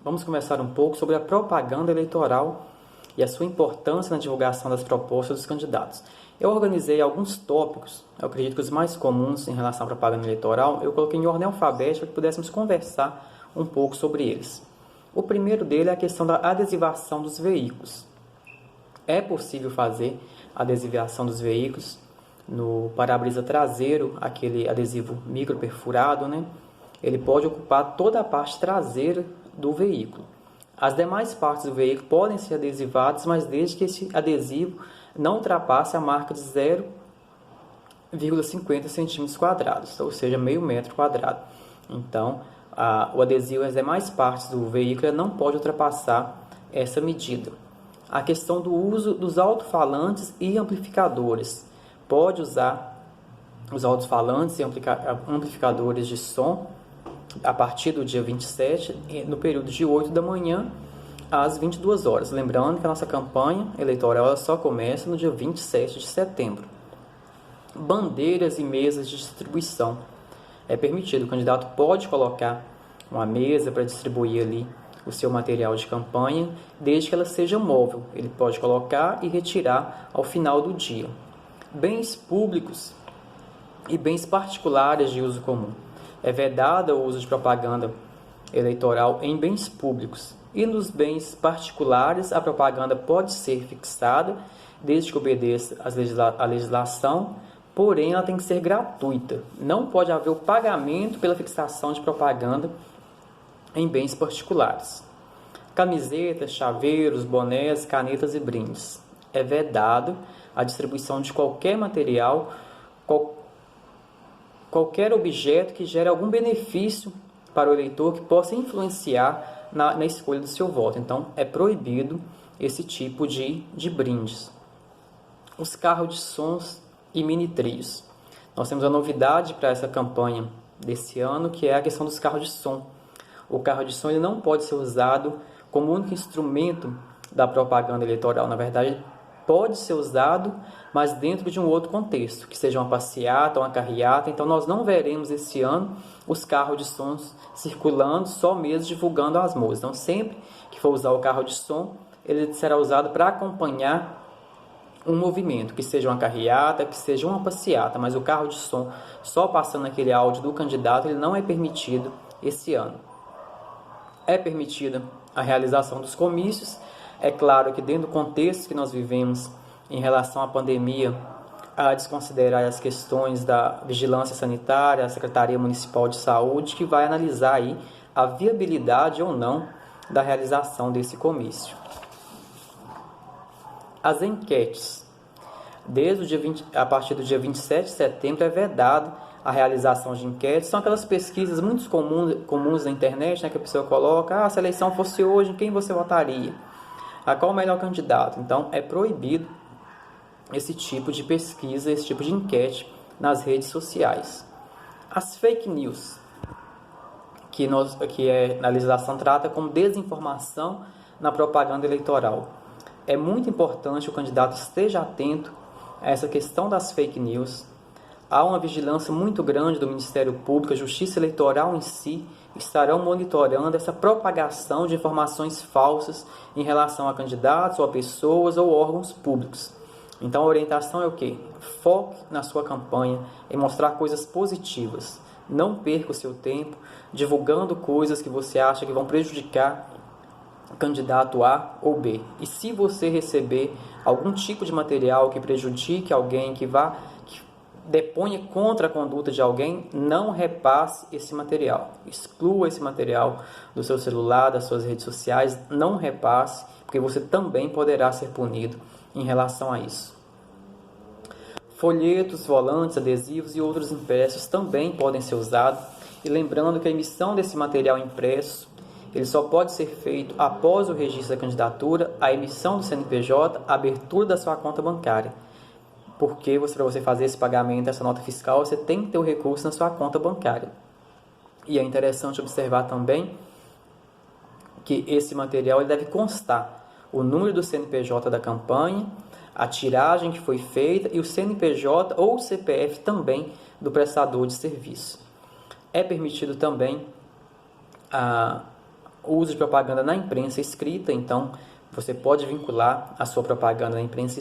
vamos conversar um pouco sobre a propaganda eleitoral e a sua importância na divulgação das propostas dos candidatos. Eu organizei alguns tópicos, eu acredito que os mais comuns em relação à propaganda eleitoral, eu coloquei em ordem alfabética para que pudéssemos conversar um pouco sobre eles. O primeiro dele é a questão da adesivação dos veículos. É possível fazer a adesivação dos veículos no para-brisa traseiro, aquele adesivo microperfurado, né? Ele pode ocupar toda a parte traseira do veículo. As demais partes do veículo podem ser adesivadas, mas desde que esse adesivo não ultrapasse a marca de 0,50 centímetros quadrados, ou seja, meio metro quadrado. Então, o adesivo nas demais partes do veículo não pode ultrapassar essa medida. A questão do uso dos alto-falantes e amplificadores. Pode usar os alto-falantes e amplificadores de som a partir do dia 27, no período de 8 da manhã às 22 horas. Lembrando que a nossa campanha eleitoral só começa no dia 27 de setembro. Bandeiras e mesas de distribuição. É permitido, o candidato pode colocar uma mesa para distribuir ali o seu material de campanha, desde que ela seja móvel. Ele pode colocar e retirar ao final do dia. Bens públicos e bens particulares de uso comum. É vedado o uso de propaganda eleitoral em bens públicos. E nos bens particulares, a propaganda pode ser fixada, desde que obedeça à legislação, porém ela tem que ser gratuita. Não pode haver o pagamento pela fixação de propaganda em bens particulares. Camisetas, chaveiros, bonés, canetas e brindes. É vedado a distribuição de qualquer material, qualquer objeto que gere algum benefício para o eleitor que possa influenciar na escolha do seu voto. Então, é proibido esse tipo de brindes. Os carros de sons e mini-trios. Nós temos a novidade para essa campanha desse ano, que é a questão dos carros de som. O carro de som ele não pode ser usado como único instrumento da propaganda eleitoral. Na verdade, pode ser usado, mas dentro de um outro contexto, que seja uma passeata, uma carreata. Então, nós não veremos esse ano os carros de sons circulando, só mesmo divulgando as músicas. Então, sempre que for usar o carro de som, ele será usado para acompanhar um movimento, que seja uma carreata, que seja uma passeata, mas o carro de som só passando aquele áudio do candidato, ele não é permitido esse ano. É permitida a realização dos comícios. É claro que dentro do contexto que nós vivemos em relação à pandemia, a desconsiderar as questões da vigilância sanitária, a Secretaria Municipal de Saúde, que vai analisar aí a viabilidade ou não da realização desse comício. As enquetes. A partir do dia 27 de setembro é vedado a realização de enquetes. São aquelas pesquisas muito comuns na internet, né, que a pessoa coloca, se a eleição fosse hoje, em quem você votaria? Qual o melhor candidato? Então, é proibido esse tipo de pesquisa, esse tipo de enquete nas redes sociais. As fake news, que a legislação trata como desinformação na propaganda eleitoral. É muito importante que o candidato esteja atento a essa questão das fake news. Há uma vigilância muito grande do Ministério Público, a Justiça Eleitoral em si, estarão monitorando essa propagação de informações falsas em relação a candidatos ou a pessoas ou órgãos públicos. Então a orientação é o quê? Foque na sua campanha em mostrar coisas positivas. Não perca o seu tempo divulgando coisas que você acha que vão prejudicar o candidato A ou B. E se você receber algum tipo de material que prejudique alguém, que deponha contra a conduta de alguém, não repasse esse material. Exclua esse material do seu celular, das suas redes sociais, não repasse, porque você também poderá ser punido em relação a isso. Folhetos, volantes, adesivos e outros impressos também podem ser usados. E lembrando que a emissão desse material impresso, ele só pode ser feito após o registro da candidatura, a emissão do CNPJ, a abertura da sua conta bancária. Porque para você fazer esse pagamento, essa nota fiscal, você tem que ter o recurso na sua conta bancária. E é interessante observar também que esse material ele deve constar o número do CNPJ da campanha, a tiragem que foi feita e o CNPJ ou o CPF também do prestador de serviço. É permitido também o uso de propaganda na imprensa escrita, então você pode vincular a sua propaganda na imprensa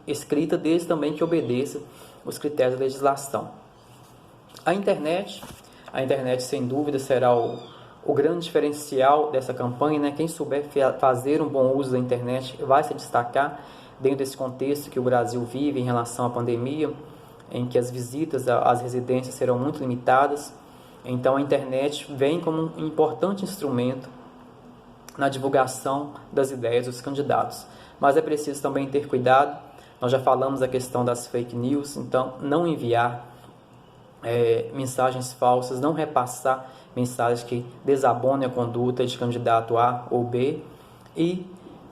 escrita, desde também que obedeça os critérios da legislação. A internet sem dúvida será o grande diferencial dessa campanha, né? Quem souber fazer um bom uso da internet vai se destacar dentro desse contexto que o Brasil vive em relação à pandemia, em que as visitas às residências serão muito limitadas. Então a internet vem como um importante instrumento na divulgação das ideias dos candidatos. Mas é preciso também ter cuidado. Nós já falamos da questão das fake news, então não enviar mensagens falsas, não repassar mensagens que desabonem a conduta de candidato A ou B e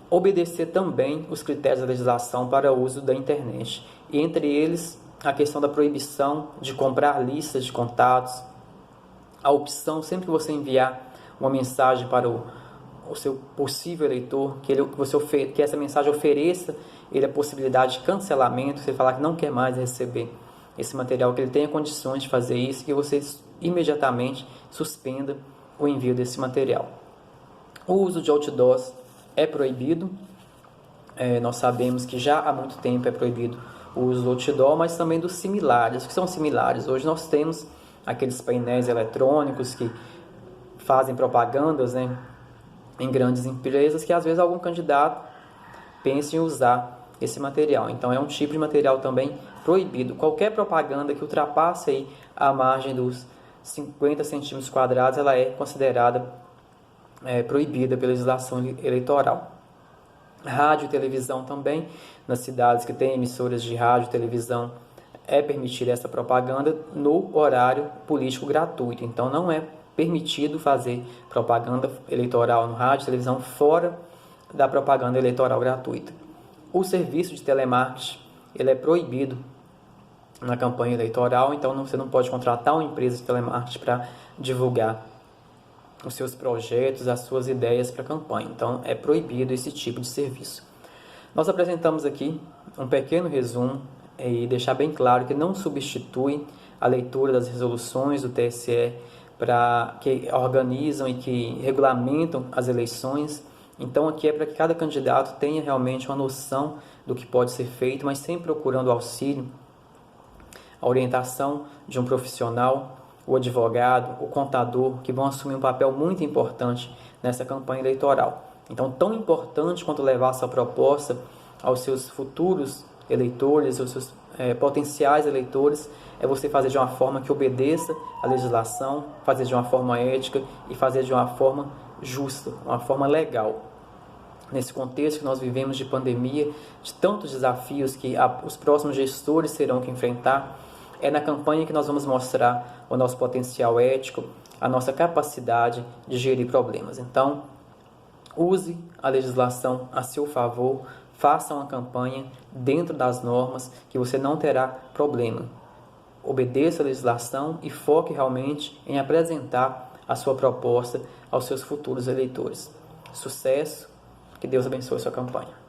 obedecer também os critérios da legislação para o uso da internet. E entre eles, a questão da proibição de comprar listas de contatos, a opção, sempre que você enviar uma mensagem para o seu possível eleitor, que essa mensagem ofereça ele a possibilidade de cancelamento, você falar que não quer mais receber esse material, que ele tenha condições de fazer isso, que você imediatamente suspenda o envio desse material. O uso de outdoors é proibido, nós sabemos que já há muito tempo é proibido o uso do outdoor, mas também dos similares. O que são similares? Hoje nós temos aqueles painéis eletrônicos que fazem propagandas, né, em grandes empresas, que às vezes algum candidato pensa em usar esse material. Então é um tipo de material também proibido. Qualquer propaganda que ultrapasse aí a margem dos 50 centímetros quadrados, ela é considerada proibida pela legislação eleitoral. Rádio e televisão também, nas cidades que têm emissoras de rádio e televisão, é permitida essa propaganda no horário político gratuito. Então não é permitido fazer propaganda eleitoral no rádio e televisão fora da propaganda eleitoral gratuita. O serviço de telemarketing ele é proibido na campanha eleitoral, então você não pode contratar uma empresa de telemarketing para divulgar os seus projetos, as suas ideias para a campanha. Então é proibido esse tipo de serviço. Nós apresentamos aqui um pequeno resumo e deixar bem claro que não substitui a leitura das resoluções do TSE que organizam e que regulamentam as eleições. Então aqui é para que cada candidato tenha realmente uma noção do que pode ser feito, mas sempre procurando o auxílio, a orientação de um profissional, o advogado, o contador, que vão assumir um papel muito importante nessa campanha eleitoral. Então, tão importante quanto levar essa proposta aos seus futuros eleitores, aos seus potenciais eleitores, é você fazer de uma forma que obedeça à legislação, fazer de uma forma ética e fazer de uma forma justa, uma forma legal. Nesse contexto que nós vivemos de pandemia, de tantos desafios que os próximos gestores terão que enfrentar, é na campanha que nós vamos mostrar o nosso potencial ético, a nossa capacidade de gerir problemas. Então, use a legislação a seu favor, faça uma campanha dentro das normas que você não terá problema. Obedeça a legislação e foque realmente em apresentar a sua proposta aos seus futuros eleitores. Sucesso, que Deus abençoe a sua campanha.